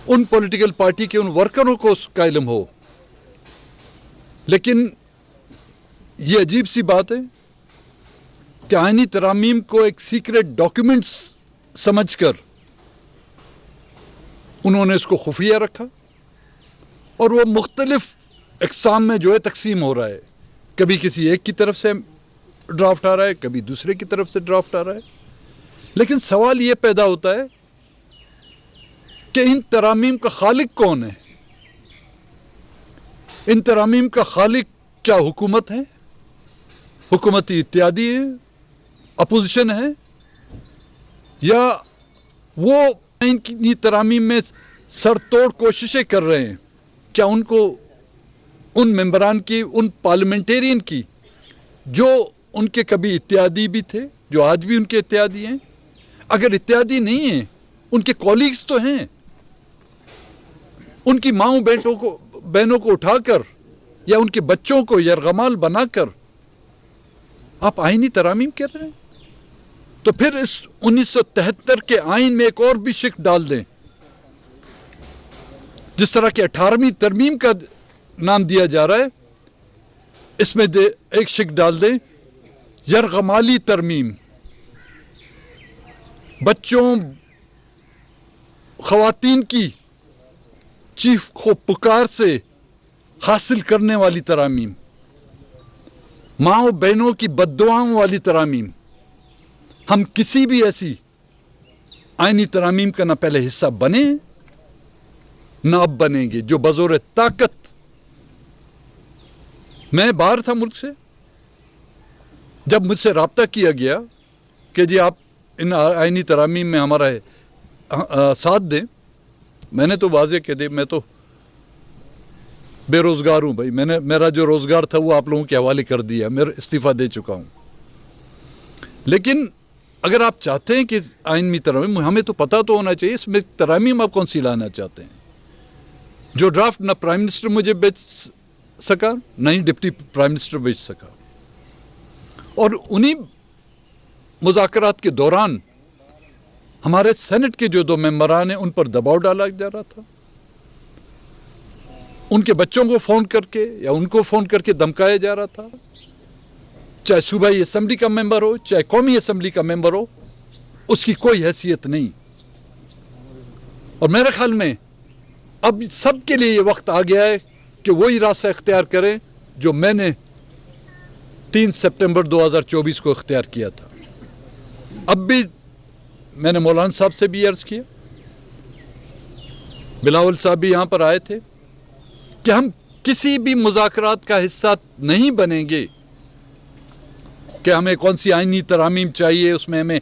उन political party के उन वर्करों को उसका इल्म हो। लेकिन ये अजीब सी बात है कि आईनी तरामीम को एक सीक्रेट डॉक्यूमेंट्स समझकर उन्होंने इसको खुफिया रखा और वो मुख्तलिफ अक़साम में जो है तकसीम हो रहा है। कभी किसी एक की तरफ से ड्राफ्ट आ रहा है, कभी दूसरे की तरफ से ड्राफ्ट आ रहा है। लेकिन सवाल ये पैदा होता है कि इन तरामीम का खालिक कौन है? इन तरामीम का खालिक क्या हुकूमत है, हुकूमती इत्यादी है, अपोजिशन है, या वो इनकी तरामीम में सरतोड़ कोशिशें कर रहे हैं? क्या उनको उन मेंबरान की, उन पार्लियामेंटेरियन की जो उनके कभी इत्यादी भी थे, जो आज भी उनके इत्यादी हैं, अगर इत्यादी नहीं हैं, उनके कॉलीग्स तो हैं, उनकी माओं बहनों को उठाकर या उनके बच्चों को यरगमाल बनाकर आप आईनी तरामीम कर रहे हैं? तो फिर इस 1973 के आइन में एक और भी शिक डाल दें, जिस तरह की 18वीं तरमीम का नाम दिया जा रहा है, इसमें एक शिक डाल दें यरगमाली तरमीम। बच्चों, खवातीन की चीफ को पुकार से हासिल करने वाली तरामीम, माओ बहनों की बद्दुआओं वाली तरामीम। हम किसी भी ऐसी आईनी तरामीम का ना पहले हिस्सा बने ना अब बनेंगे, जो बज़ोर ताकत। मैं बाहर था मुल्क से, जब मुझसे राब्ता किया गया कि जी आप इन आईनी तरामीम में हमारा साथ दें, मैंने तो वाज़ेह कह दिया मैं तो बेरोज़गार हूँ भाई, मेरा जो रोज़गार था वो आप लोगों के हवाले कर दिया, मैं इस्तीफ़ा दे चुका हूँ। लेकिन अगर आप चाहते हैं कि आईनी तरामीम, हमें तो पता तो होना चाहिए इसमें तरामीम आप कौन सी लाना चाहते हैं। जो ड्राफ्ट ना प्राइम मिनिस्टर मुझे बेच सका, ना ही डिप्टी प्राइम मिनिस्टर बेच सका, और उन्हीं मुज़ाकरात के दौरान हमारे सेनेट के जो 2 मेंबरान हैं उन पर दबाव डाला जा रहा था। उनके बच्चों को फ़ोन करके या उनको फ़ोन करके धमकाया जा रहा था, चाहे सूबाई असम्बली का मेंबर हो, चाहे कौमी असम्बली का मेंबर हो, उसकी कोई हैसियत नहीं। और मेरे ख्याल में अब सबके लिए ये वक्त आ गया है कि वही रास्ता इख्तियार करें जो मैंने 3 सितंबर 2024 को इख्तियार किया था। अब भी मैंने मौलाना साहब से भी अर्ज़ किया, बिलावल साहब भी यहाँ पर आए थे, कि हम किसी भी मुज़ाकरात का हिस्सा नहीं बनेंगे कि हमें कौन सी आईनी तरामीम चाहिए, उसमें हमें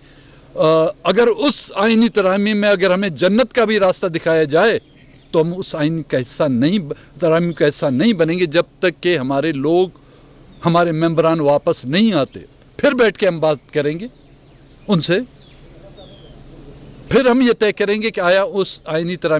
अगर उस आईनी तरामीम में अगर हमें जन्नत का भी रास्ता दिखाया जाए तो हम उस आईन का हिस्सा नहीं, तरामीम का हिस्सा नहीं बनेंगे जब तक कि हमारे लोग, हमारे मेंबरान वापस नहीं आते। फिर बैठ के हम बात करेंगे उनसे, फिर हम ये तय करेंगे कि आया उस आईनी तरामीम